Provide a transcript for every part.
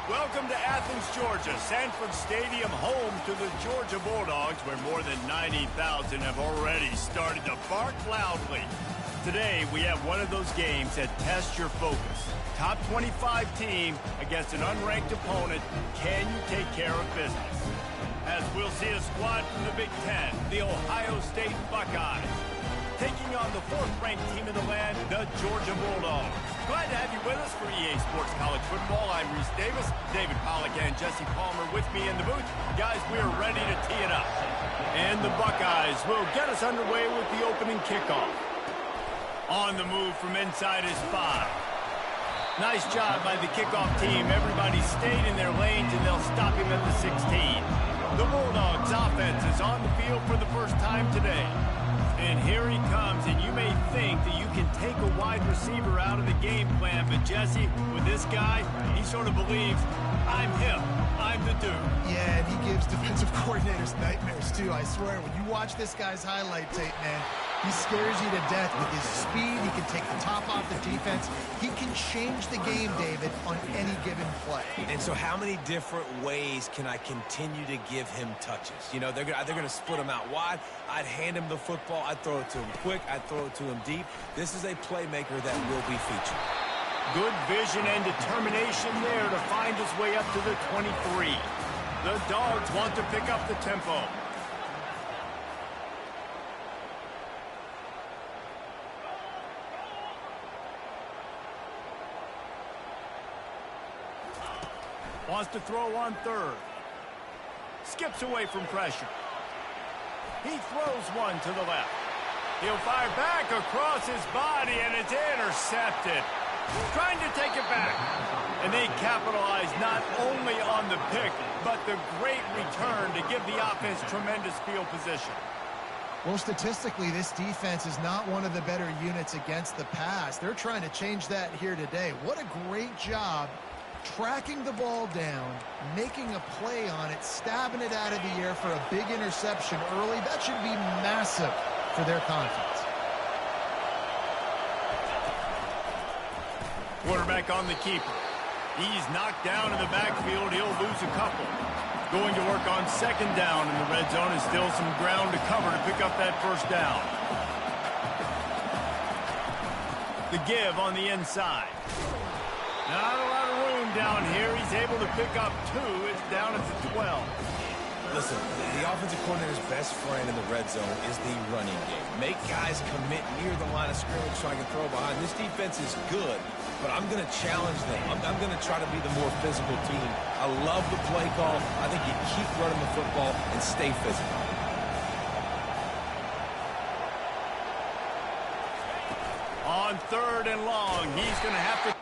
Welcome to Athens, Georgia, Sanford Stadium, home to the Georgia Bulldogs, where more than 90,000 have already started to bark loudly. Today, we have one of those games that tests your focus. Top 25 team against an unranked opponent. Can you take care of business? As we'll see a squad from the Big Ten, the Ohio State Buckeyes, taking on the fourth-ranked team in the land, the Georgia Bulldogs. Glad to have you with us for EA Sports College Football. I'm Reese Davis, David Pollack and Jesse Palmer with me in the booth. Guys, we are ready to tee it up. And the Buckeyes will get us underway with the opening kickoff. On the move from inside his 5. Nice job by the kickoff team. Everybody stayed in their lanes, and they'll stop him at the 16. The Bulldogs offense is on the field for the first time today. And here he comes, and you may think that you can take a wide receiver out of the game plan, but Jesse, with this guy, he sort of believes, I'm him, I'm the dude. Yeah, and he gives defensive coordinators nightmares, too. I swear, when you watch this guy's highlight tape, man, he scares you to death with his speed. He can take the top off the defense. He can change the game, David, on any given play. And so how many different ways can I continue to give him touches? You know, they're going to split him out wide. I'd hand him the football. I'd throw it to him quick. I'd throw it to him deep. This is a playmaker that will be featured. Good vision and determination there to find his way up to the 23. The Dogs want to pick up the tempo. Wants to throw on third. Skips away from pressure. He throws one to the left. He'll fire back across his body, and it's intercepted. Trying to take it back. And they capitalize not only on the pick, but the great return to give the offense tremendous field position. Well, statistically, this defense is not one of the better units against the pass. They're trying to change that here today. What a great job tracking the ball down, making a play on it, stabbing it out of the air for a big interception early. That should be massive for their confidence. Quarterback on the keeper. He's knocked down in the backfield. He'll lose a couple. Going to work on second down in the red zone, and still some ground to cover to pick up that first down. The give on the inside. Not a lot of room down here. He's able to pick up 2. It's down at the 12. Listen, the offensive coordinator's best friend in the red zone is the running game. Make guys commit near the line of scrimmage so I can throw behind. This defense is good, but I'm going to challenge them. I'm going to try to be the more physical team. I love the play call. I think you keep running the football and stay physical. On third and long, he's going to have to...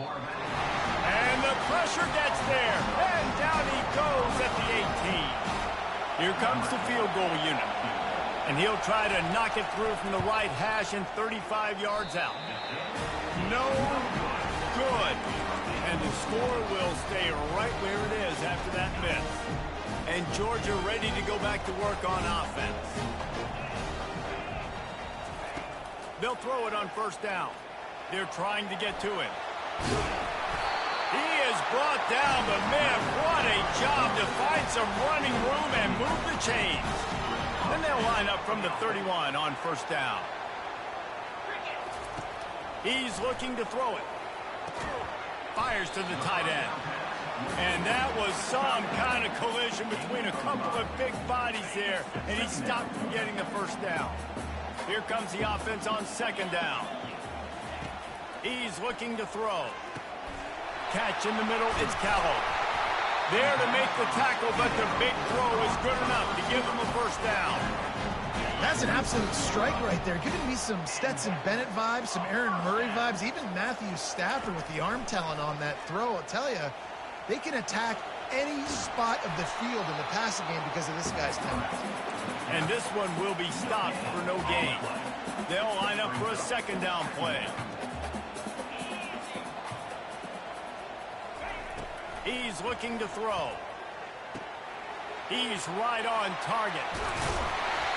And the pressure gets there. And down he goes at the 18. Here comes the field goal unit. And he'll try to knock it through from the right hash and 35 yards out. No good. And the score will stay right where it is after that miss. And Georgia ready to go back to work on offense. They'll throw it on first down. They're trying to get to him. He is brought down, but man, what a job to find some running room and move the chains. Then they'll line up from the 31 on first down. He's looking to throw it. Fires to the tight end. And that was some kind of collision between a couple of big bodies there, and he stopped from getting the first down. Here comes the offense on second down. He's looking to throw. Catch in the middle, it's Callow. There to make the tackle, but the big throw is good enough to give him a first down. That's an absolute strike right there. Giving me some Stetson Bennett vibes, some Aaron Murray vibes, even Matthew Stafford with the arm talent on that throw. I'll tell you, they can attack any spot of the field in the passing game because of this guy's talent. And this one will be stopped for no gain. They'll line up for a second down play. He's looking to throw. He's right on target.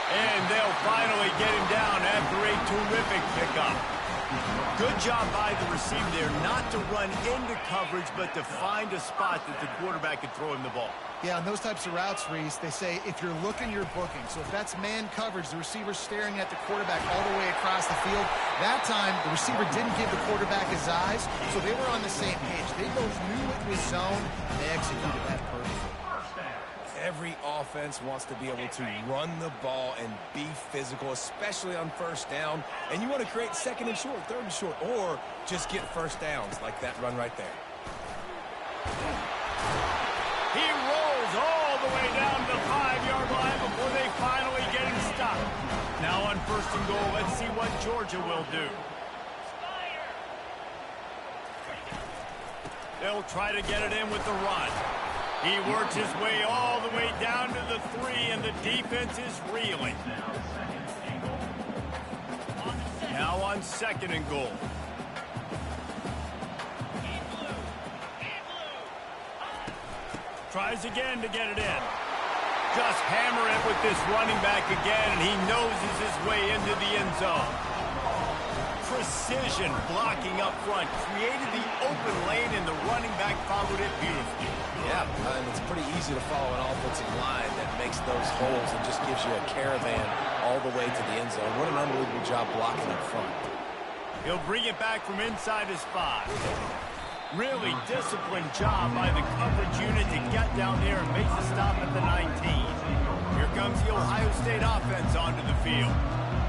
And they'll finally get him down after a terrific pickup. Good job by the receiver there not to run into coverage, but to find a spot that the quarterback could throw him the ball. Yeah, on those types of routes, Reese, they say if you're looking, you're booking. So if that's man coverage, the receiver's staring at the quarterback all the way across the field. That time, the receiver didn't give the quarterback his eyes, so they were on the same page. They both knew it was zone, and they executed that perfectly. Every offense wants to be able to run the ball and be physical, especially on first down. And you want to create second and short, third and short, or just get first downs like that run right there. He rolls all the way down to the 5-yard line before they finally get him stopped. Now on first and goal, let's see what Georgia will do. They'll try to get it in with the run. He works his way all the way down to the 3, and the defense is reeling. Now on second and goal. Tries again to get it in. Just hammer it with this running back again, and he noses his way into the end zone. Precision blocking up front created the open lane, and the running back followed it beautifully. Yeah, and it's pretty easy to follow an offensive line that makes those holes and just gives you a caravan all the way to the end zone. What an unbelievable job blocking up front. He'll bring it back from inside his 5. Really disciplined job by the coverage unit to get down there and make the stop at the 19. Here comes the Ohio State offense onto the field.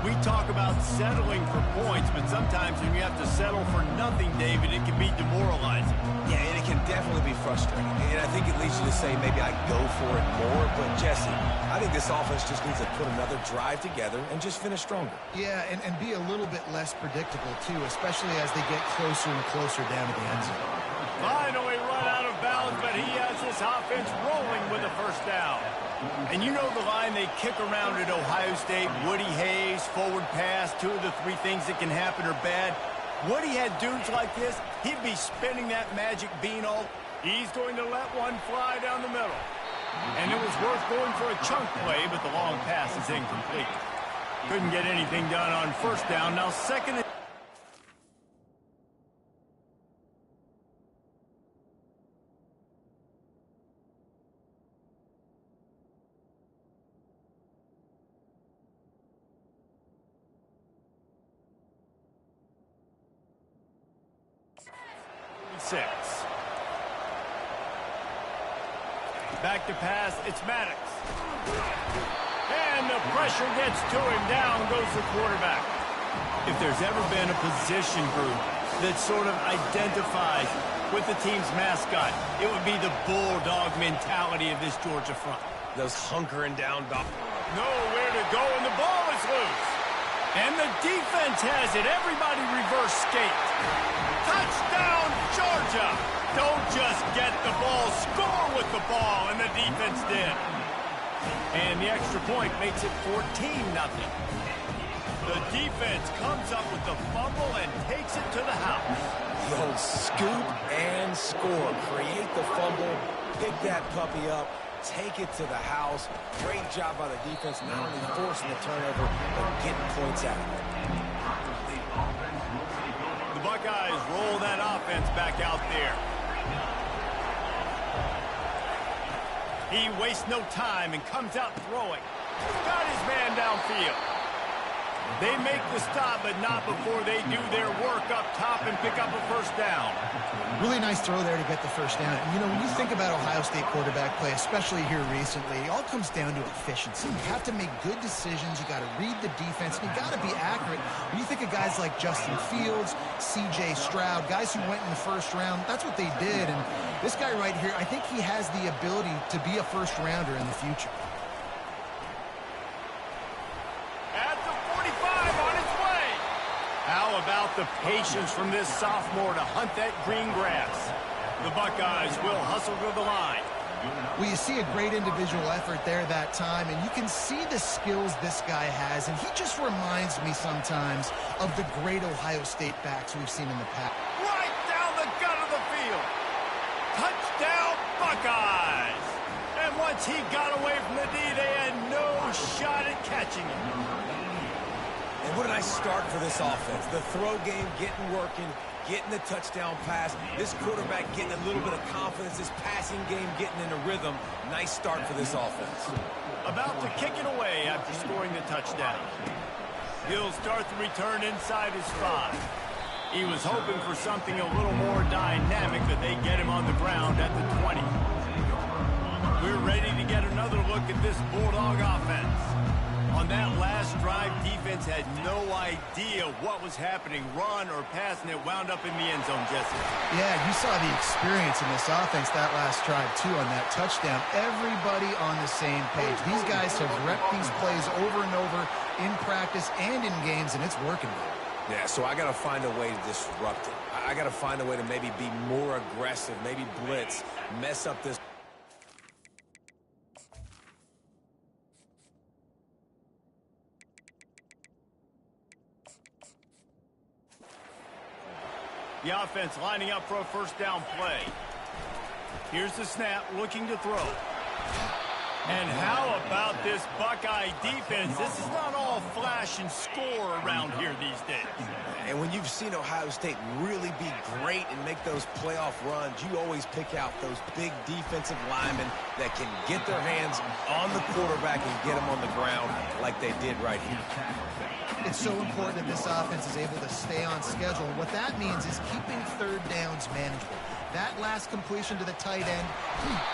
We talk about settling for points, but sometimes when you have to settle for nothing, David, it can be demoralizing. Yeah, and it can definitely be frustrating. And I think it leads you to say maybe I go for it more. But, Jesse, I think this offense just needs to put another drive together and just finish stronger. Yeah, and be a little bit less predictable, too, especially as they get closer and closer down to the end zone. Finally run out of bounds, but he has this offense rolling with a first down. And you know the line they kick around at Ohio State, Woody Hayes, forward pass, 2 of the 3 things that can happen are bad. Woody had dudes like this, he'd be spinning that magic bean all. He's going to let one fly down the middle. And it was worth going for a chunk play, but the long pass is incomplete. Couldn't get anything done on first down. Now second and 6. Back to pass, it's Maddox. And the pressure gets to him, down goes the quarterback. If there's ever been a position group that sort of identifies with the team's mascot, it would be the bulldog mentality of this Georgia front. Those hunkering down dogs. Nowhere to go, and the ball is loose. And the defense has it. Everybody reverse skate. Touchdown, Georgia don't just get the ball, score with the ball, and the defense did. And the extra point makes it 14-0. The defense comes up with the fumble and takes it to the house. The old scoop and score. Create the fumble, pick that puppy up, take it to the house. Great job by the defense, not only forcing the turnover, but getting points out of it. The Buckeyes roll that offense back out there. He wastes no time and comes out throwing. Got his man downfield. They make the stop, but not before they do their work up top and pick up a first down. Really nice throw there to get the first down. And, you know, when you think about Ohio State quarterback play, especially here recently, it all comes down to efficiency. You have to make good decisions. You got to read the defense, and you got to be accurate. When you think of guys like Justin Fields, C.J. Stroud, guys who went in the first round, that's what they did. And this guy right here, I think he has the ability to be a first rounder in the future. How about the patience from this sophomore to hunt that green grass? The Buckeyes will hustle to the line. Well, you see a great individual effort there that time, and you can see the skills this guy has, and he just reminds me sometimes of the great Ohio State backs we've seen in the past. Right down the gut of the field. Touchdown, Buckeyes! And once he got away from the D, they had no shot at catching him. And what a nice start for this offense. The throw game getting working, getting the touchdown pass. This quarterback getting a little bit of confidence. This passing game getting in a rhythm. Nice start for this offense. About to kick it away after scoring the touchdown. He'll start the return inside his 5. He was hoping for something a little more dynamic, but they get him on the ground at the 20. We're ready to get another look at this Bulldog offense. On that last drive, defense had no idea what was happening, run or pass, and it wound up in the end zone, Jesse. Yeah, you saw the experience in this offense that last drive, too, on that touchdown. Everybody on the same page. These guys have repped these plays over and over in practice and in games, and it's working. Yeah, so I got to find a way to disrupt it. I got to find a way to maybe be more aggressive, maybe blitz, mess up this. The offense lining up for a first down play. Here's the snap, looking to throw. And how about this Buckeye defense? This is not all flash and score around here these days. And when you've seen Ohio State really be great and make those playoff runs, you always pick out those big defensive linemen that can get their hands on the quarterback and get him on the ground like they did right here. It's so important that this offense is able to stay on schedule. And what that means is keeping third downs manageable. That last completion to the tight end.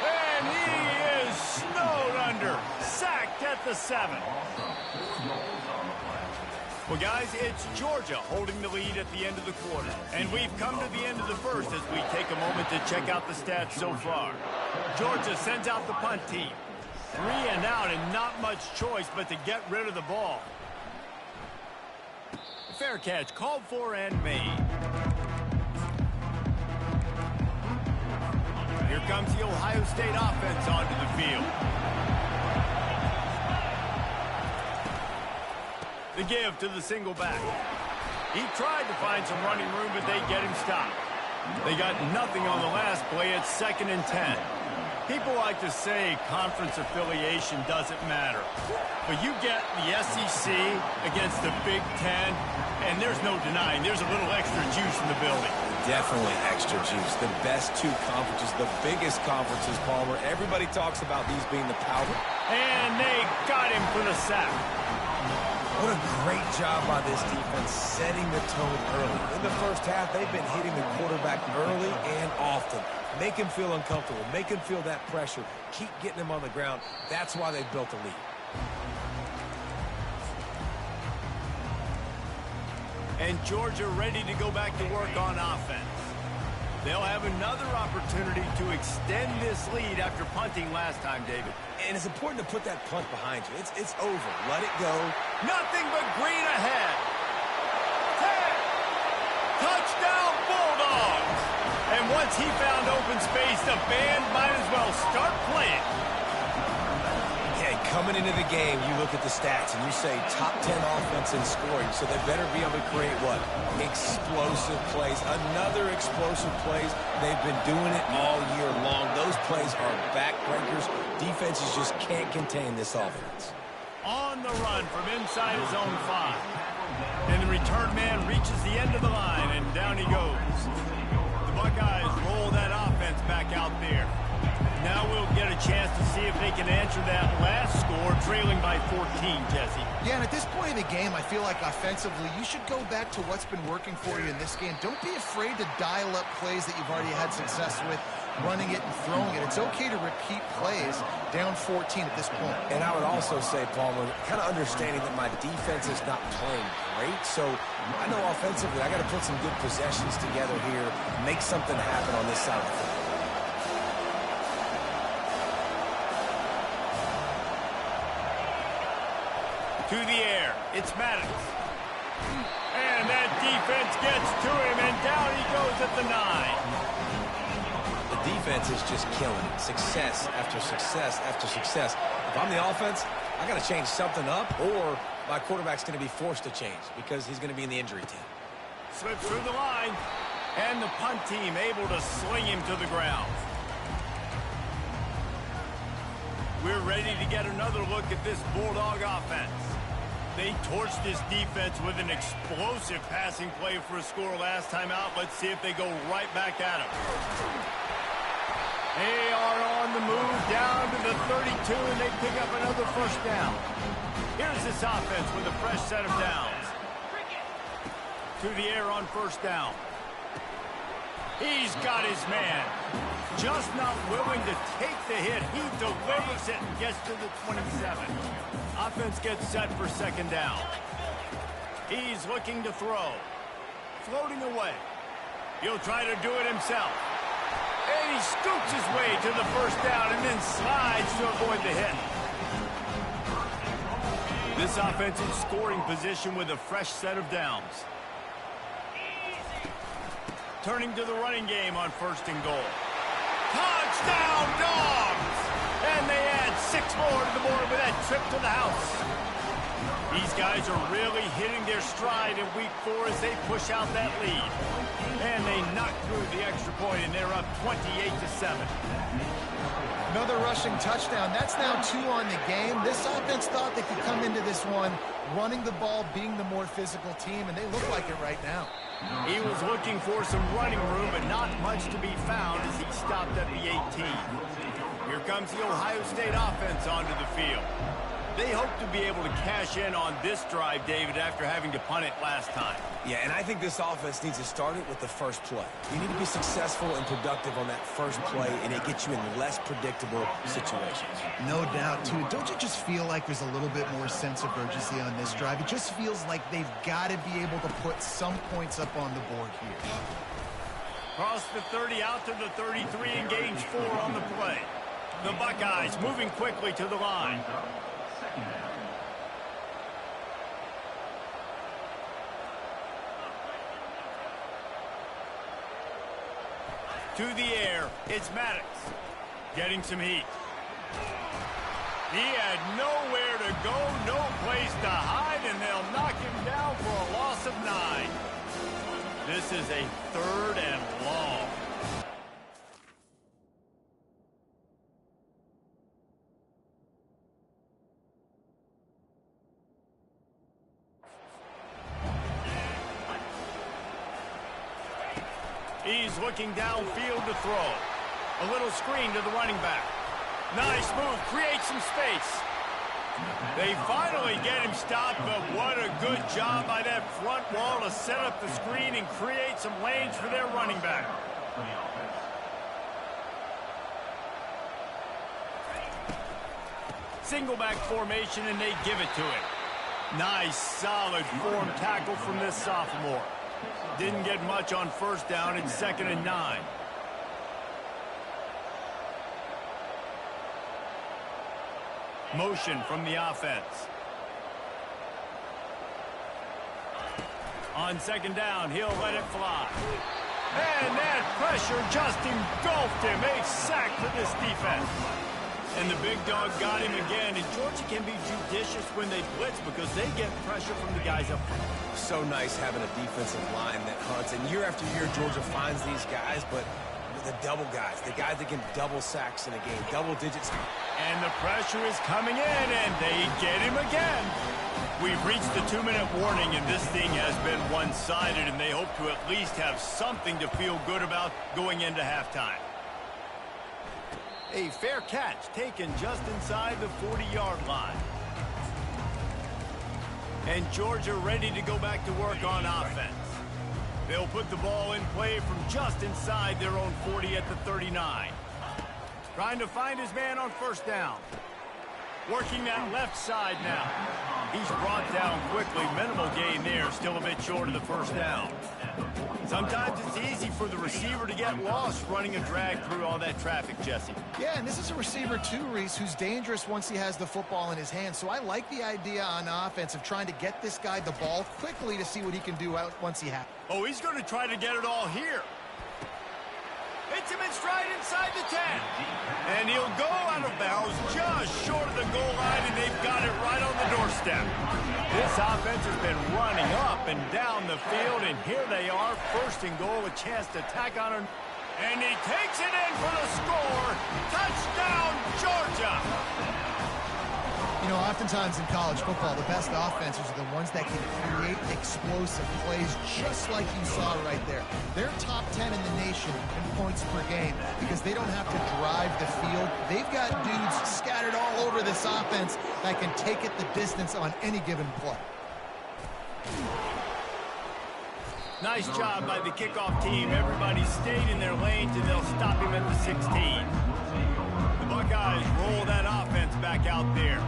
And he is snowed under. Sacked at the 7. Well, guys, it's Georgia holding the lead at the end of the quarter. And we've come to the end of the first as we take a moment to check out the stats so far. Georgia sends out the punt team. 3 and out and not much choice but to get rid of the ball. Fair catch called for and made. Here comes the Ohio State offense onto the field. The give to the single back. He tried to find some running room, but they get him stopped. They got nothing on the last play. It's 2nd and 10. People like to say conference affiliation doesn't matter. But you get the SEC against the Big Ten, and there's no denying there's a little extra juice in the building. Definitely extra juice. The best 2 conferences, the biggest conferences, Palmer. Everybody talks about these being the power. And they got him for the sack. What a great job by this defense setting the tone early. In the first half, they've been hitting the quarterback early and often. Make him feel uncomfortable. Make him feel that pressure. Keep getting him on the ground. That's why they've built a lead. And Georgia ready to go back to work on offense. They'll have another opportunity to extend this lead after punting last time, David. And it's important to put that punt behind you. It's over. Let it go. Nothing but green ahead. 10. Touchdown Bulldogs. Once he found open space, the band might as well start playing. Yeah, coming into the game, you look at the stats and you say top 10 offense in scoring, so they better be able to create what? Explosive plays. Another explosive plays. They've been doing it all year long. Those plays are backbreakers. Defenses just can't contain this offense. On the run from inside his own 5. And the return man reaches the end of the line, and down he goes. The Buckeyes roll that offense back out there. Now we'll get a chance to see if they can answer that last score, trailing by 14, Jesse. Yeah, and at this point in the game, I feel like offensively, you should go back to what's been working for you in this game. Don't be afraid to dial up plays that you've already had success with, running it and throwing it. It's okay to repeat plays down 14 at this point. And I would also say, Palmer, kind of understanding that my defense is not playing great, so I know offensively I got to put some good possessions together here, make something happen on this side of the field. To the air, it's Maddox. And that defense gets to him, and down he goes at the 9. The defense is just killing it. Success after success after success. If I'm the offense, I got to change something up, or my quarterback's going to be forced to change because he's going to be in the injury team. Slips through the line, and the punt team able to sling him to the ground. We're ready to get another look at this Bulldog offense. They torched this defense with an explosive passing play for a score last time out. Let's see if they go right back at him. They are on the move down to the 32, and they pick up another first down. Here's this offense with a fresh set of downs. To the air on first down. He's got his man. Just not willing to take the hit. He delivers it and gets to the 27. Offense gets set for second down. He's looking to throw. Floating away. He'll try to do it himself. And he scoops his way to the first down and then slides to avoid the hit. This offensive scoring position with a fresh set of downs. Turning to the running game on first and goal. Touchdown, Dogs! And they add 6 more to the board with that trip to the house. These guys are really hitting their stride in week 4 as they push out that lead. And they knock through the extra point, and they're up 28-7. Another rushing touchdown. That's now 2 on the game. This offense thought they could come into this one running the ball, being the more physical team, and they look like it right now. He was looking for some running room, but not much to be found as he stopped at the 18. Here comes the Ohio State offense onto the field. They hope to be able to cash in on this drive, David, after having to punt it last time. Yeah, and I think this offense needs to start it with the first play. You need to be successful and productive on that first play, and it gets you in less predictable situations. No doubt, too. Don't you just feel like there's a little bit more sense of urgency on this drive? It just feels like they've got to be able to put some points up on the board here. Cross the 30 out to the 33 and gains 4 on the play. The Buckeyes moving quickly to the line. To the air, it's Maddox. Getting some heat. He had nowhere to go, no place to hide, and they'll knock him down for a loss of 9. This is a 3rd and long. He's looking downfield to throw. A little screen to the running back. Nice move, creates some space. They finally get him stopped, but what a good job by that front wall to set up the screen and create some lanes for their running back. Single back formation, and they give it to him. Nice, solid form tackle from this sophomore. Didn't get much on first down. It's 2nd and 9. Motion from the offense. On 2nd down, he'll let it fly. And that pressure just engulfed him. A sack for this defense. And the big dog got him again. And Georgia can be judicious when they blitz because they get pressure from the guys up front. So nice having a defensive line that hunts. And year after year, Georgia finds these guys, but the double guys, the guys that can double sacks in a game, double digits. And the pressure is coming in, and they get him again. We've reached the 2-minute warning, and this thing has been one-sided, and they hope to at least have something to feel good about going into halftime. A fair catch taken just inside the 40-yard line. And Georgia ready to go back to work on offense. They'll put the ball in play from just inside their own 40 at the 39. Trying to find his man on first down. Working that left side now. He's brought down quickly. Minimal gain there. Still a bit short of the first down. Sometimes it's easy for the receiver to get lost running a drag through all that traffic, Jesse. Yeah, and this is a receiver too, Reese, who's dangerous once he has the football in his hands. So I like the idea on offense of trying to get this guy the ball quickly to see what he can do out once he has. Oh, he's going to try to get it all here. Hits him in stride inside the 10. And he'll go out of bounds just short of the goal line, and they've got it right on the doorstep. This offense has been running up and down the field, and here they are, first and goal, a chance to tack on her. And he takes it in for the score. Touchdown, Georgia! You know, oftentimes in college football, the best offenses are the ones that can create explosive plays, just like you saw right there. They're top 10 in the nation in points per game because they don't have to drive the field. They've got dudes scattered all over this offense that can take it the distance on any given play. Nice job by the kickoff team. Everybody stayed in their lanes, and they'll stop him at the 16. The Buckeyes roll that offense back out there.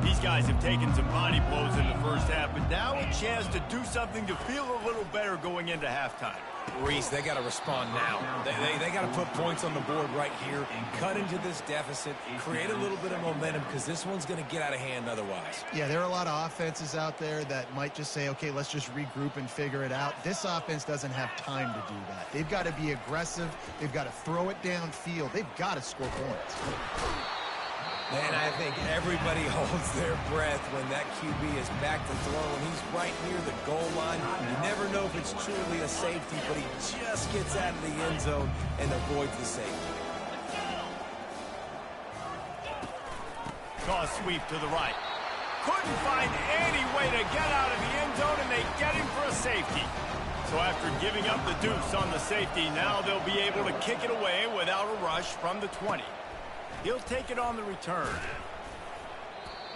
These guys have taken some body blows in the first half, but now a chance to do something to feel a little better going into halftime. Reese, they got to respond now. They got to put points on the board right here, cut into this deficit, create a little bit of momentum because this one's going to get out of hand otherwise. Yeah, there are a lot of offenses out there that might just say, okay, let's just regroup and figure it out. This offense doesn't have time to do that. They've got to be aggressive. They've got to throw it downfield. They've got to score points. And I think everybody holds their breath when that QB is back to throw, and he's right near the goal line. You never know if it's truly a safety, but he just gets out of the end zone and avoids the safety. Toss sweep to the right. Couldn't find any way to get out of the end zone, and they get him for a safety. So after giving up the deuce on the safety, now they'll be able to kick it away without a rush from the 20. He'll take it on the return.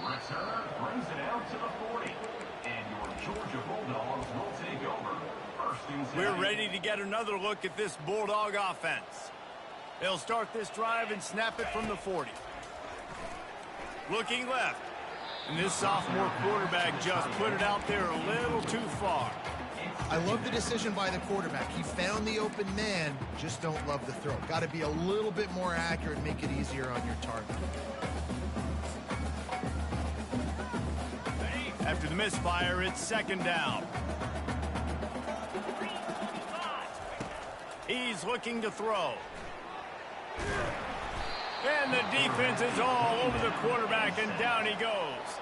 Return brings it out to the 40. And your Georgia Bulldogs will take over. First and 10. We're ready to get another look at this Bulldog offense. They'll start this drive and snap it from the 40. Looking left. And this sophomore quarterback just put it out there a little too far. I love the decision by the quarterback. He found the open man, just don't love the throw. Got to be a little bit more accurate, make it easier on your target. After the misfire, it's second down. He's looking to throw. And the defense is all over the quarterback, and down he goes.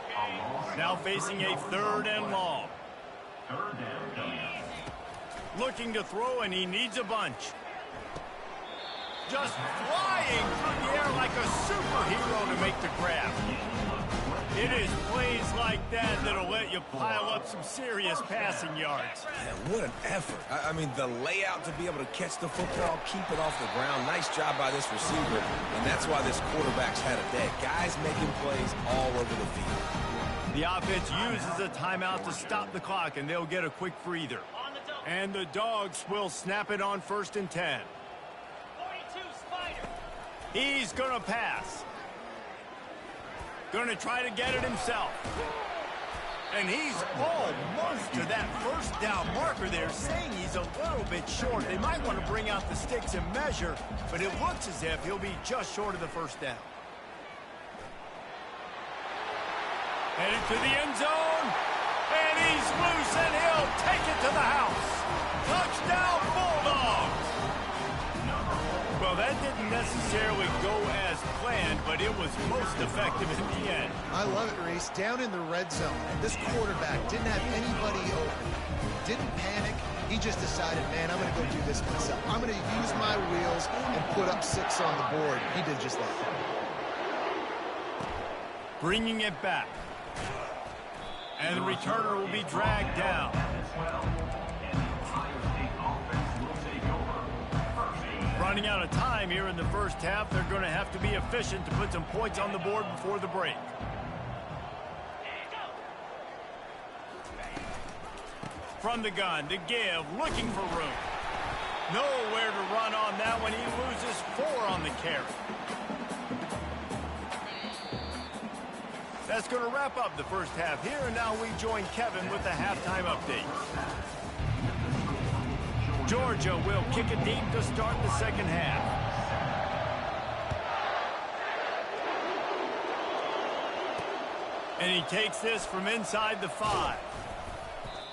Now facing a third and long. Third down coming up. Looking to throw, and he needs a bunch. Just flying through the air like a superhero to make the grab. It is plays like that that'll let you pile up some serious passing yards. Man, what an effort. I mean, the layout to be able to catch the football, keep it off the ground. Nice job by this receiver, and that's why this quarterback's had a day. Guys making plays all over the field. The offense uses a timeout to stop the clock, and they'll get a quick breather. And the Dogs will snap it on first and 10. 42 Spider. He's going to pass. Going to try to get it himself. And he's almost to that first down marker there, saying he's a little bit short. They might want to bring out the sticks and measure, but it looks as if he'll be just short of the first down. Headed to the end zone, and he's loose, and he'll take it to the house. Touchdown, Bulldogs! Well, that didn't necessarily go as planned, but it was most effective in the end. I love it, Reese. Down in the red zone, and this quarterback didn't have anybody open. Didn't panic. He just decided, man, I'm going to go do this myself. I'm going to use my wheels and put up 6 on the board. He did just that. Bringing it back. And the returner will be dragged down. Running out of time here in the first half. They're going to have to be efficient to put some points on the board before the break. From the gun to give, looking for room. Nowhere to run on that one. He loses 4 on the carry. That's going to wrap up the first half here, and now we join Kevin with the halftime update. Georgia will kick it deep to start the second half. And he takes this from inside the 5.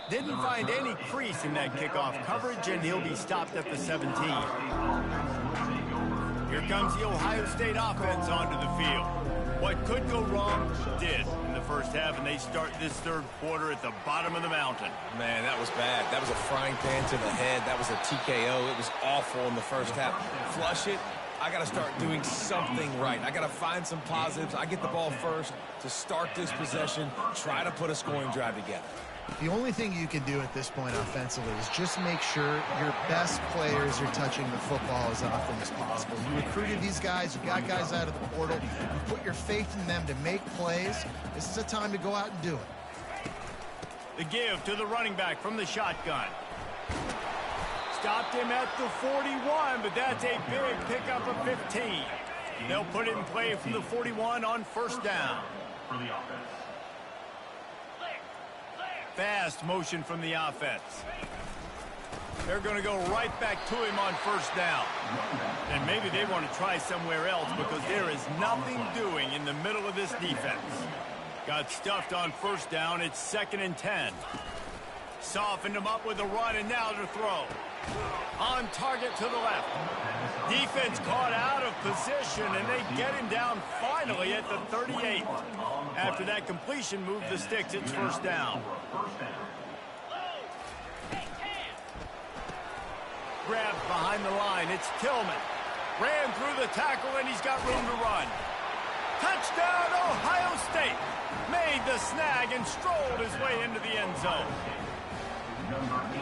Didn't find any crease in that kickoff coverage, and he'll be stopped at the 17. Here comes the Ohio State offense onto the field. What could go wrong did in the first half, and they start this third quarter at the bottom of the mountain. Man, that was bad. That was a frying pan to the head. That was a TKO. It was awful in the first half. Flush it. I got to start doing something right. I got to find some positives. I get the ball first to start this possession, try to put a scoring drive together. The only thing you can do at this point offensively is just make sure your best players are touching the football as often as possible. You recruited these guys. You got guys out of the portal. You put your faith in them to make plays. This is a time to go out and do it. The give to the running back from the shotgun. Stopped him at the 41, but that's a big pickup of 15. They'll put it in play from the 41 on first down. For the offense. Fast motion from the offense. They're going to go right back to him on first down. And maybe they want to try somewhere else because there is nothing doing in the middle of this defense. Got stuffed on first down. It's 2nd and 10. Softened him up with a run, and now to throw. On target to the left. Defense caught out of position, and they get him down finally at the 38. After that completion, move the sticks. It's first down. Grabbed behind the line. It's Tillman. Ran through the tackle, and he's got room to run. Touchdown, Ohio State. Made the snag and strolled his way into the end zone.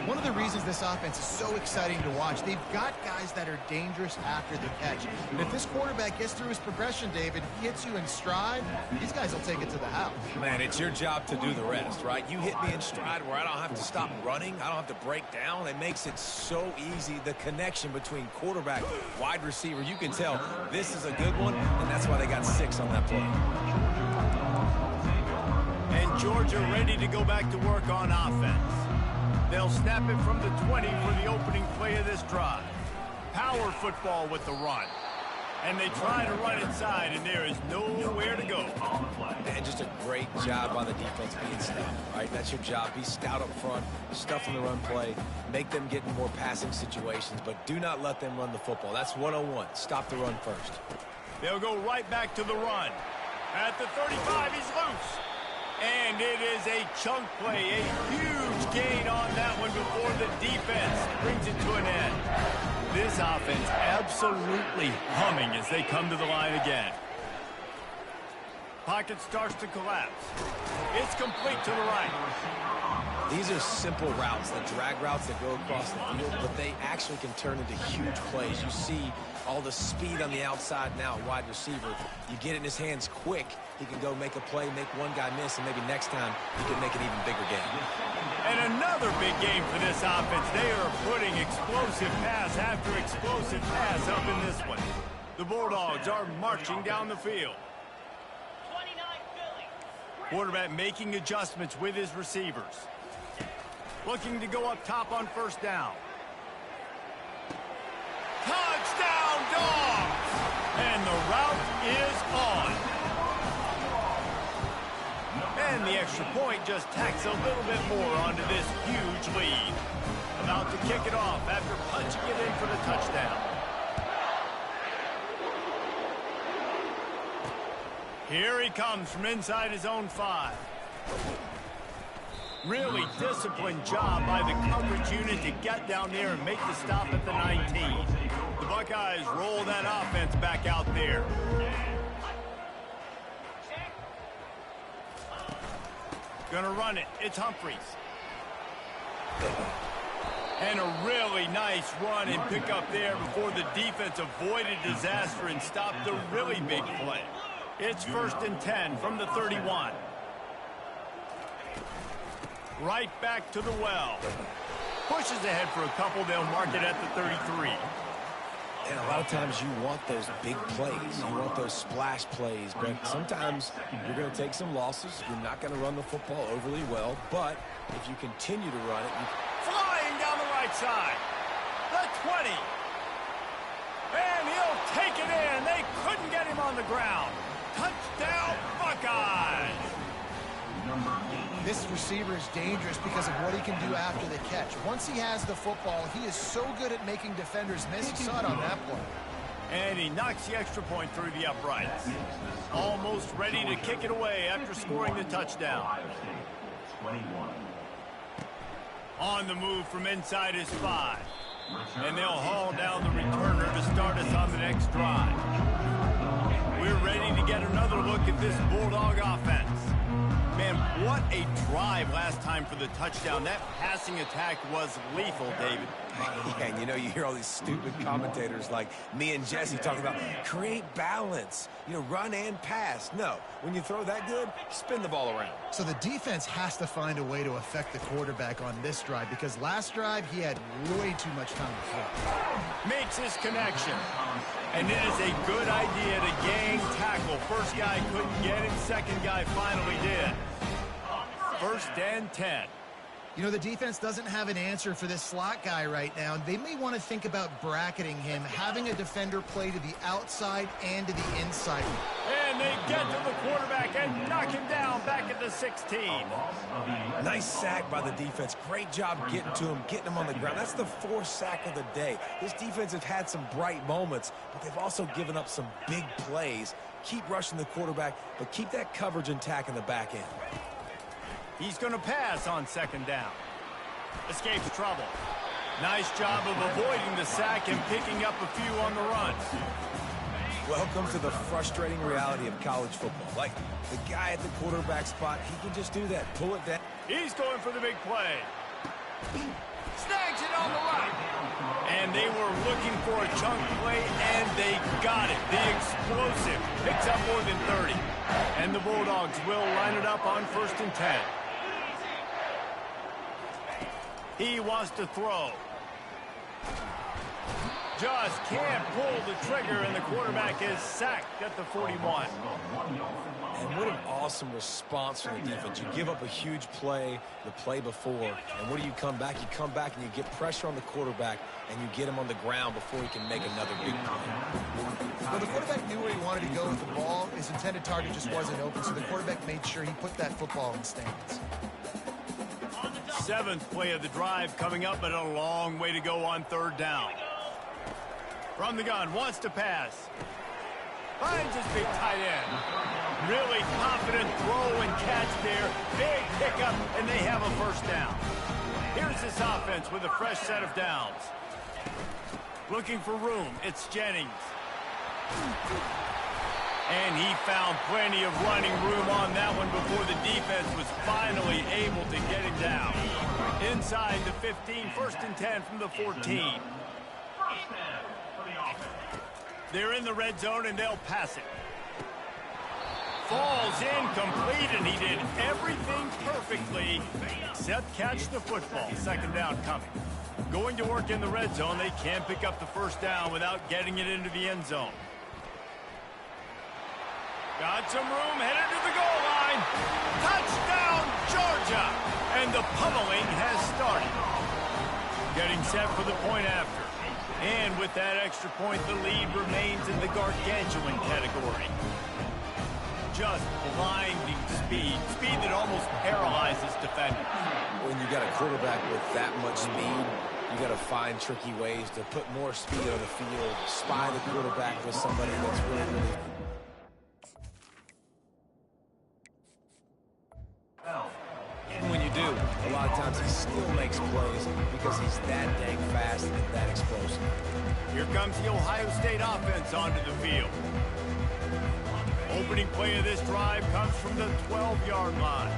One of the reasons this offense is so exciting to watch, they've got guys that are dangerous after the catch. And if this quarterback gets through his progression, David, hits you in stride, these guys will take it to the house. Man, it's your job to do the rest, right? You hit me in stride where I don't have to stop running. I don't have to break down. It makes it so easy. The connection between quarterback, wide receiver, you can tell this is a good one, and that's why they got 6 on that play. And Georgia ready to go back to work on offense. They'll snap it from the 20 for the opening play of this drive. Power football with the run. And they try to run inside, and there is nowhere to go. And just a great job by the defense being stout, right? That's your job. Be stout up front, stuff in the run play, make them get in more passing situations, but do not let them run the football. That's 101. Stop the run first. They'll go right back to the run. At the 35, he's loose. And it is a chunk play, a huge gain on that one before the defense brings it to an end. This offense absolutely humming as they come to the line again. Pocket starts to collapse. It's complete to the right. These are simple routes, the drag routes that go across the field, but they actually can turn into huge plays. You see all the speed on the outside now, wide receiver. You get it in his hands quick, he can go make a play, make one guy miss, and maybe next time he can make an even bigger game. And another big game for this offense. They are putting explosive pass after explosive pass up in this one. The Bulldogs are marching down the field. 29 Philly. Quarterback making adjustments with his receivers. Looking to go up top on first down. Touchdown, Dogs! And the route is on. And the extra point just tacks a little bit more onto this huge lead. About to kick it off after punching it in for the touchdown. Here he comes from inside his own 5. Really disciplined job by the coverage unit to get down there and make the stop at the 19. The Buckeyes roll that offense back out there. Gonna run it. It's Humphries. And a really nice run and pick up there before the defense avoided disaster and stopped a really big play. It's 1st and 10 from the 31. Right back to the well. Pushes ahead for a couple. They'll mark it at the 33. And a lot of times you want those big plays. You want those splash plays. But sometimes you're going to take some losses. You're not going to run the football overly well. But if you continue to run it, flying down the right side. The 20. And he'll take it in. They couldn't get him on the ground. Touchdown, Buckeyes. This receiver is dangerous because of what he can do after the catch. Once he has the football, he is so good at making defenders miss. You saw it on that play. And he knocks the extra point through the uprights. Almost ready to kick it away after scoring the touchdown. On the move from inside his 5. And they'll haul down the returner to start us on the next drive. We're ready to get another look at this Bulldog offense. Man, what a drive last time for the touchdown. That passing attack was lethal, David. Yeah, and you know, you hear all these stupid commentators like me and Jesse talking about create balance, you know, run and pass. No, when you throw that good, spin the ball around. So the defense has to find a way to affect the quarterback on this drive because last drive he had way too much time to throw. Makes his connection. And it is a good idea to gang tackle. First guy couldn't get him, second guy finally did. 1st and 10. You know, the defense doesn't have an answer for this slot guy right now. They may want to think about bracketing him, having a defender play to the outside and to the inside. And they get to the quarterback and knock him down back at the 16. Nice sack by the defense. Great job getting to him, getting him on the ground. That's the 4th sack of the day. This defense has had some bright moments, but they've also given up some big plays. Keep rushing the quarterback, but keep that coverage intact in the back end. He's going to pass on 2nd down. Escapes trouble. Nice job of avoiding the sack and picking up a few on the run. Welcome to the frustrating reality of college football. Like, the guy at the quarterback spot, he can just do that. Pull it down. He's going for the big play. Snags it on the right. And they were looking for a chunk play, and they got it. The explosive picks up more than 30. And the Bulldogs will line it up on 1st and 10. He wants to throw. Just can't pull the trigger, and the quarterback is sacked at the 41. And what an awesome response from the defense. You give up a huge play the play before, and what do you come back? You come back and you get pressure on the quarterback, and you get him on the ground before he can make another big play. Well, the quarterback knew where he wanted to go with the ball. His intended target just wasn't open, so the quarterback made sure he put that football in the stands. 7th play of the drive coming up, but a long way to go on 3rd down. From the gun, wants to pass. Finds his big tight end. Really confident throw and catch there. Big pickup, and they have a 1st down. Here's this offense with a fresh set of downs. Looking for room, it's Jennings. And he found plenty of running room on that one before the defense was finally able to get him down. Inside the 15, 1st and 10 from the 14. They're in the red zone, and they'll pass it. Falls incomplete, and he did everything perfectly except catch the football. 2nd down coming. Going to work in the red zone. They can't pick up the 1st down without getting it into the end zone. Got some room, headed to the goal line. Touchdown, Georgia! And the pummeling has started. Getting set for the point after. And with that extra point, the lead remains in the gargantuan category. Just blinding speed. Speed that almost paralyzes defenders. When you got a quarterback with that much speed, you got to find tricky ways to put more speed on the field, spy the quarterback with somebody that's really of times he still makes plays because he's that dang fast and that explosive. Here comes the Ohio State offense onto the field. Opening play of this drive comes from the 12-yard line.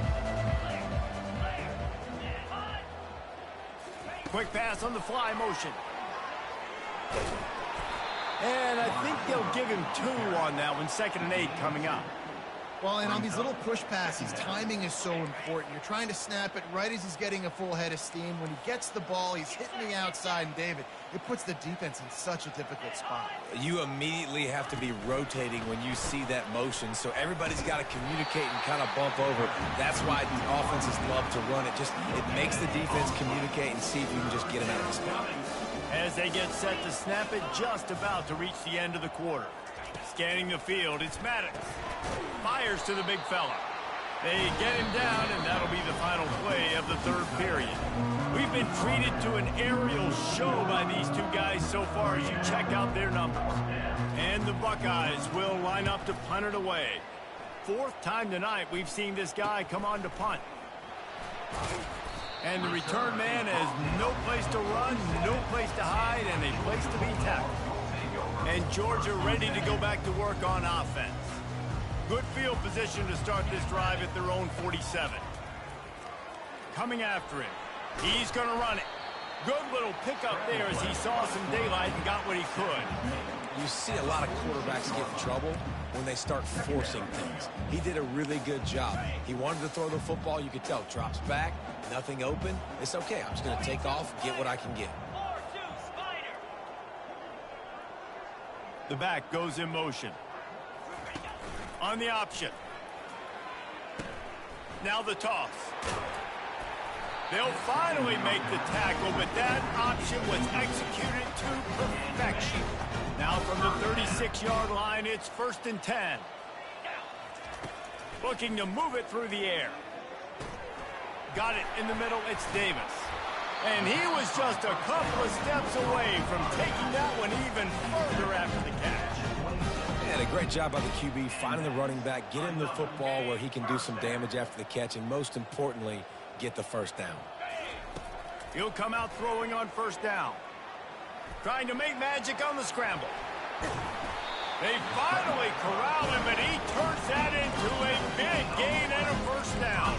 Quick pass on the fly motion. And I think they'll give him 2 on that one. 2nd and 8 coming up. Well, and on these little push passes, timing is so important. You're trying to snap it right as he's getting a full head of steam. When he gets the ball, he's hitting the outside, and David, it puts the defense in such a difficult spot. You immediately have to be rotating when you see that motion, so everybody's got to communicate and kind of bump over. That's why the offenses love to run it. It makes the defense communicate and see if you can just get him out of the spot. As they get set to snap it, just about to reach the end of the quarter. Scanning the field, it's Maddox. Fires to the big fella. They get him down, and that'll be the final play of the 3rd period. We've been treated to an aerial show by these 2 guys so far as you check out their numbers. And the Buckeyes will line up to punt it away. 4th time tonight we've seen this guy come on to punt. And the return man has no place to run, no place to hide, and a place to be tackled. And Georgia ready to go back to work on offense. Good field position to start this drive at their own 47. Coming after him. He's going to run it. Good little pickup there as he saw some daylight and got what he could. You see a lot of quarterbacks get in trouble when they start forcing things. He did a really good job. He wanted to throw the football. You could tell. Drops back. Nothing open. It's okay. I'm just going to take off, get what I can get. The back goes in motion. On the option. Now the toss. They'll finally make the tackle, but that option was executed to perfection. Now from the 36-yard line, it's 1st and 10. Looking to move it through the air. Got it in the middle, it's Davis. And he was just a couple of steps away from taking that one even further after the catch. And a great job by the QB finding the running back, get him the football where he can do some damage after the catch, and most importantly, get the 1st down. He'll come out throwing on 1st down. Trying to make magic on the scramble. They finally corral him, and he turns that into a big gain and a 1st down.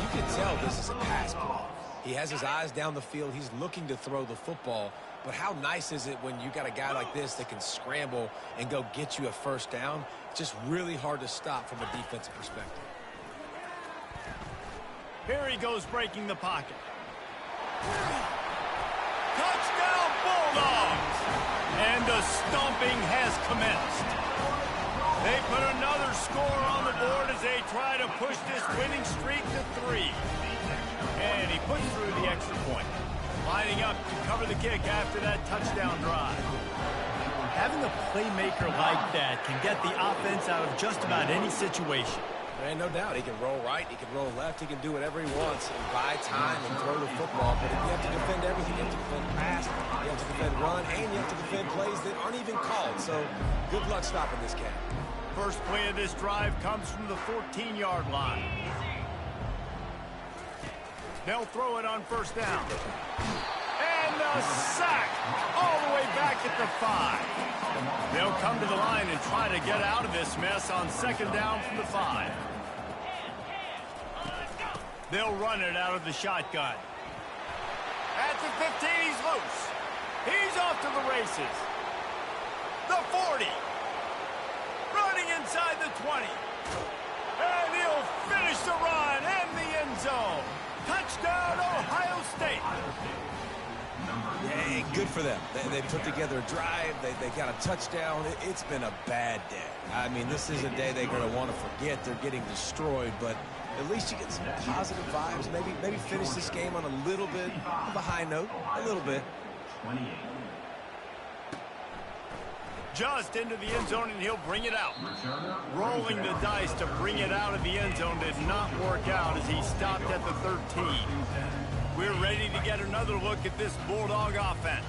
You can tell this is a pass play. He has his eyes down the field. He's looking to throw the football. But how nice is it when you got a guy like this that can scramble and go get you a 1st down? It's just really hard to stop from a defensive perspective. Here he goes breaking the pocket. Touchdown Bulldogs! And the stomping has commenced. They put another score on the board as they try to push this winning streak to 3. And he puts through the extra point. Lining up to cover the kick after that touchdown drive. Having a playmaker like that can get the offense out of just about any situation. And no doubt, he can roll right, he can roll left, he can do whatever he wants and buy time and throw the football. But you have to defend everything. You have to defend pass, you have to defend run, and you have to defend plays that aren't even called. So good luck stopping this cat. First play of this drive comes from the 14-yard line. They'll throw it on 1st down. And a sack all the way back at the 5. They'll come to the line and try to get out of this mess on 2nd down from the 5. They'll run it out of the shotgun. At the 15, he's loose. He's off to the races. The 40. Running inside the 20. And he'll finish the run and the end zone. Touchdown, Ohio State. Hey, good for them. They put together a drive. They got a touchdown. It's been a bad day. I mean, this is a day they're going to want to forget. They're getting destroyed, but at least you get some positive vibes. Maybe finish this game on a little bit of a high note. A little bit. 28. Just into the end zone, and he'll bring it out. Rolling the dice to bring it out of the end zone did not work out as he stopped at the 13. We're ready to get another look at this Bulldog offense.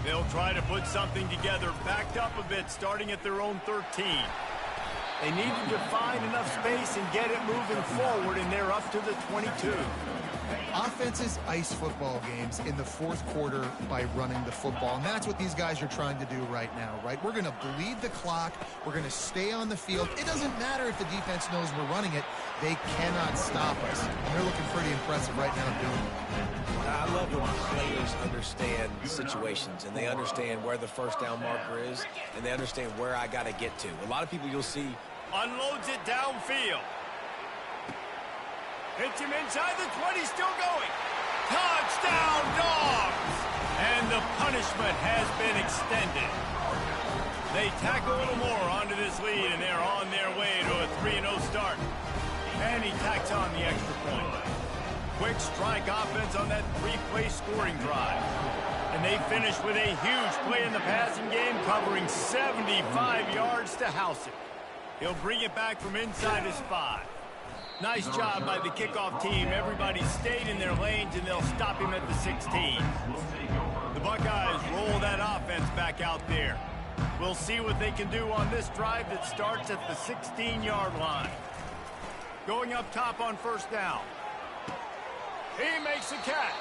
They'll try to put something together, backed up a bit, starting at their own 13. They needed to find enough space and get it moving forward, and they're up to the 22. Offenses ice football games in the fourth quarter by running the football, and that's what these guys are trying to do right now, right? We're going to bleed the clock. We're going to stay on the field. It doesn't matter if the defense knows we're running it. They cannot stop us, and they're looking pretty impressive right now doing it. I love when players understand situations, and they understand where the first down marker is, and they understand where I got to get to. A lot of people you'll see unloads it downfield. Hits him inside the 20, still going. Touchdown, Dogs! And the punishment has been extended. They tack a little more onto this lead, and they're on their way to a 3-0 start. And he tacks on the extra point. Quick strike offense on that 3-play scoring drive. And they finish with a huge play in the passing game, covering 75 yards to house it. He'll bring it back from inside his 5. Nice job by the kickoff team. Everybody stayed in their lanes, and they'll stop him at the 16. The Buckeyes roll that offense back out there. We'll see what they can do on this drive that starts at the 16-yard line. Going up top on first down. He makes the catch.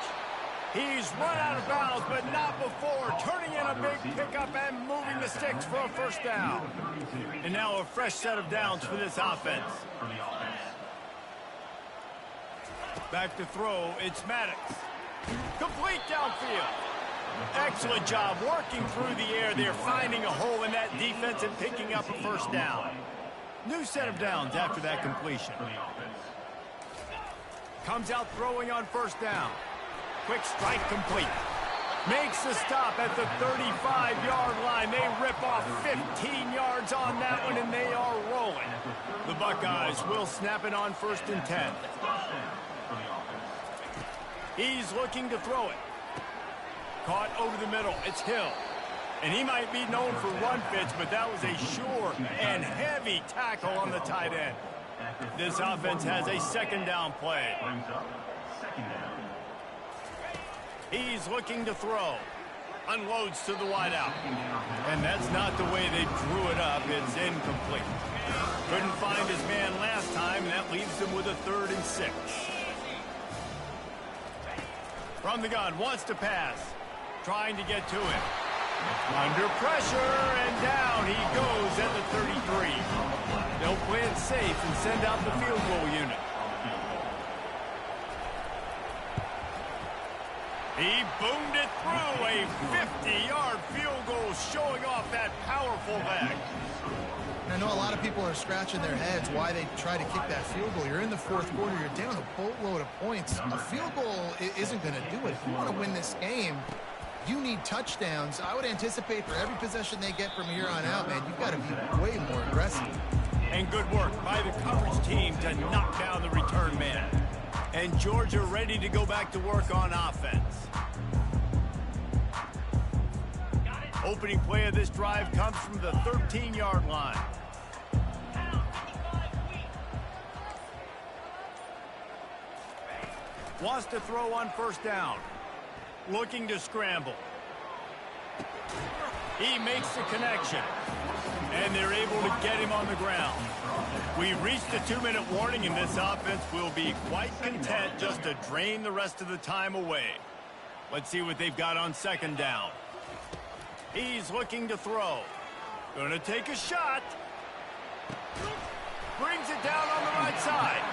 He's run out of bounds, but not before. Turning in a big pickup and moving the sticks for a first down. And now a fresh set of downs for this offense. Back to throw, it's Maddox. Complete downfield. Excellent job working through the air there, finding a hole in that defense and picking up a first down. New set of downs after that completion. Comes out throwing on first down. Quick strike complete. Makes the stop at the 35-yard line. They rip off 15 yards on that one, and they are rolling. The Buckeyes will snap it on 1st and 10. He's looking to throw it. Caught over the middle. It's Hill. And he might be known for run fits, but that was a sure and heavy tackle on the tight end. This offense has a second down play. He's looking to throw. Unloads to the wideout. And that's not the way they drew it up. It's incomplete. Couldn't find his man last time, and that leaves him with a 3rd and 6. From the gun, wants to pass. Trying to get to him. Under pressure, and down he goes at the 33. They'll play it safe and send out the field goal unit. He boomed it through. A 50-yard field goal showing off that powerful leg. I know a lot of people are scratching their heads why they try to kick that field goal. You're in the fourth quarter. You're down a boatload of points. A field goal isn't going to do it. If you want to win this game, you need touchdowns. I would anticipate for every possession they get from here on out, man, you've got to be way more aggressive. And good work by the coverage team to knock down the return man. And Georgia ready to go back to work on offense. Opening play of this drive comes from the 13-yard line. Wants to throw on first down. Looking to scramble. He makes the connection. And they're able to get him on the ground. We've reached the 2-minute warning, and this offense will be quite content just to drain the rest of the time away. Let's see what they've got on second down. He's looking to throw. Going to take a shot. Brings it down on the right side.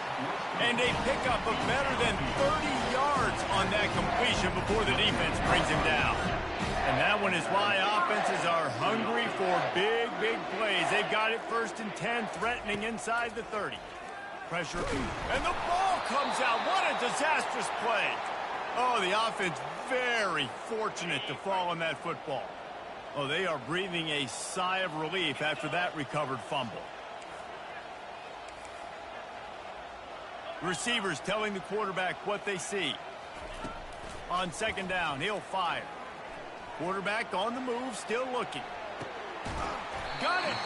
And a pickup of better than 30 yards on that completion before the defense brings him down. And that one is why offenses are hungry for big, big plays. They've got it 1st and 10, threatening inside the 30. Pressure. And the ball comes out. What a disastrous play. Oh, the offense very fortunate to fall on that football. Oh, they are breathing a sigh of relief after that recovered fumble. Receivers telling the quarterback what they see. On second down, he'll fire. Quarterback on the move, still looking. Got it.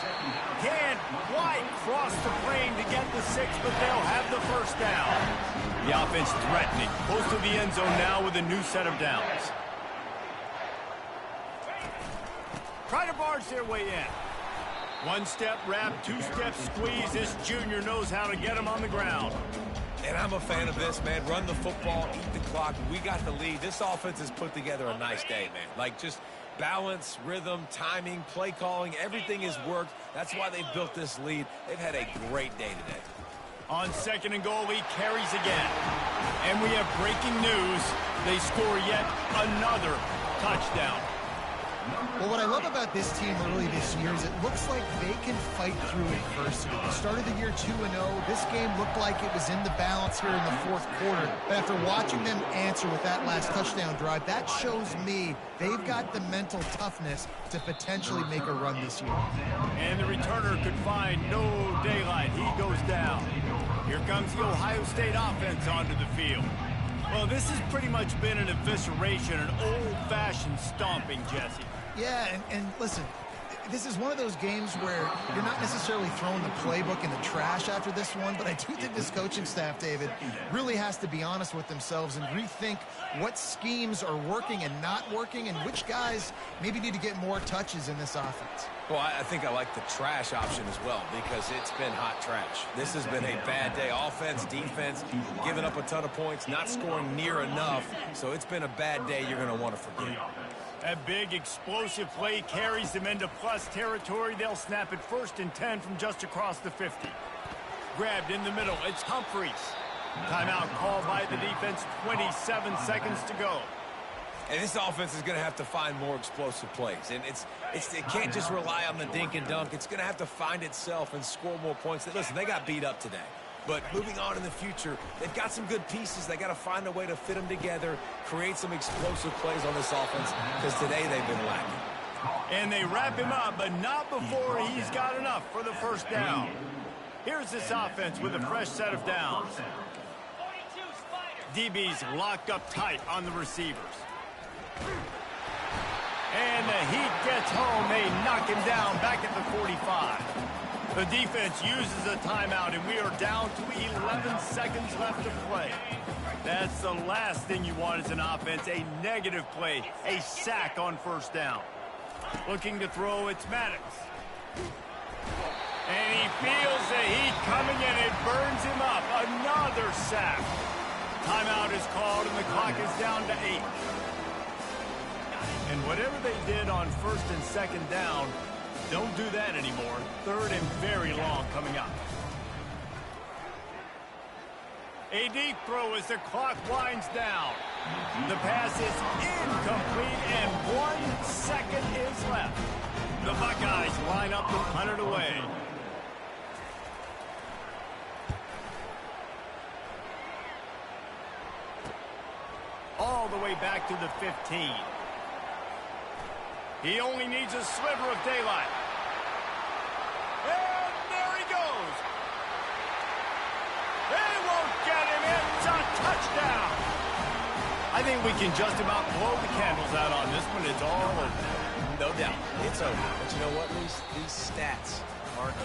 Can't quite cross the plane to get the 6, but they'll have the first down. The offense threatening. Close to the end zone now with a new set of downs. Try to barge their way in. One-step wrap, two-step squeeze. This junior knows how to get him on the ground. And I'm a fan of this, man. Run the football, eat the clock. We got the lead. This offense has put together a nice day, man. Like, just balance, rhythm, timing, play calling, everything has worked. That's why they've built this lead. They've had a great day today. On 2nd and goal, he carries again. And we have breaking news. They score yet another touchdown. Well, what I love about this team early this year is it looks like they can fight through adversity. They started the year 2-0. This game looked like it was in the balance here in the 4th quarter. But after watching them answer with that last touchdown drive, that shows me they've got the mental toughness to potentially make a run this year. And the returner could find no daylight. He goes down. Here comes the Ohio State offense onto the field. Well, this has pretty much been an evisceration, an old-fashioned stomping, Jesse. Yeah, and listen, this is one of those games where you're not necessarily throwing the playbook in the trash after this one, but I do think this coaching staff, David, really has to be honest with themselves and rethink what schemes are working and not working and which guys maybe need to get more touches in this offense. Well, I think I like the trash option as well because it's been hot trash. This has been a bad day. Offense, defense, giving up a ton of points, not scoring near enough. So it's been a bad day you're going to want to forget. A big explosive play carries them into plus territory. They'll snap it 1st and 10 from just across the 50. Grabbed in the middle. It's Humphries. Timeout called by the defense. 27 seconds to go. And this offense is going to have to find more explosive plays. And it can't just rely on the dink and dunk. It's going to have to find itself and score more points. Listen, they got beat up today. But moving on in the future, they've got some good pieces. They got to find a way to fit them together, create some explosive plays on this offense, because today they've been lacking. And they wrap him up, but not before he's got enough for the 1st down. Here's this offense with a fresh set of downs. 42 Spider. DB's locked up tight on the receivers. And the Heat gets home. They knock him down back at the 45. The defense uses a timeout, and we are down to 11 seconds left to play. That's the last thing you want as an offense, a negative play, a sack on 1st down. Looking to throw, it's Maddox. And he feels the heat coming, and it burns him up. Another sack. Timeout is called, and the clock is down to 8. And whatever they did on 1st and 2nd down, don't do that anymore. 3rd and very long coming up. A deep throw as the clock winds down. The pass is incomplete and 1 second is left. The Buckeyes line up to punt it away. All the way back to the 15. He only needs a sliver of daylight. And there he goes. They won't get him. It's a touchdown. I think we can just about blow the candles out on this one. It's all over. No doubt. It's over. But you know what, Luis? These stats aren't